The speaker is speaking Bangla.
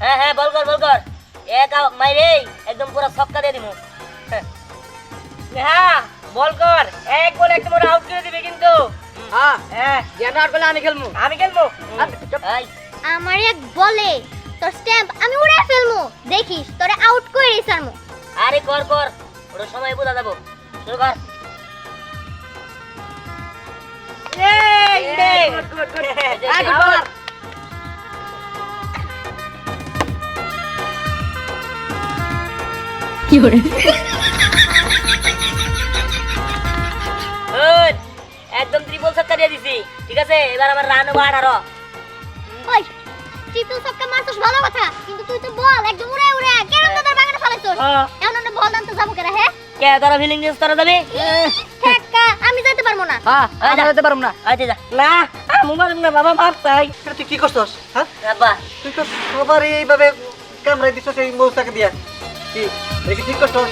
হ্যাঁ হ্যাঁ বল কর এক মাইরে একদম পুরো ছক্কা দিয়ে দিমু হ্যাঁ বল কর এক বল একদম ওরা আউট করে দিবে কিন্তু হ্যাঁ হ্যাঁ জ্ঞান আউট করলে আমি খেলবো এই আমার এক বলে তোর স্ট্যাম্প আমি উড়ে ফেলমু দেখিস তোরে আউট করে সারমু আরে কর ওর সময় বোঝা যাবো শুরু কর এই গুড কি করে একদম ত্রিপল ছক্কা দিয়ে দিছি ঠিক আছে এবার আমার রান হবে 18 ওই ট্রিপল ছক্কা মারছস ভালো কথা কিন্তু তুই তো বল একদম উড়ে উড়ে কেন তোদের বাগানে ফেলাইছস এখন আমরা বল আনতে যাবো কেন হ্যাঁ কে তোরা ফিলিং নিউজ তোরা যাবি ঠেকা আমি যাইতে পারবো না হ্যাঁ আমি যেতে পারবো না আচ্ছা যা না মোবাইল না বাবা মার তাই তুই কি করছস হ্যাঁ আব্বা তুই তো সবার এইভাবে কামড়াই দিছস এই মৌচাকে দিয়া কি দেখি ঠিক করছস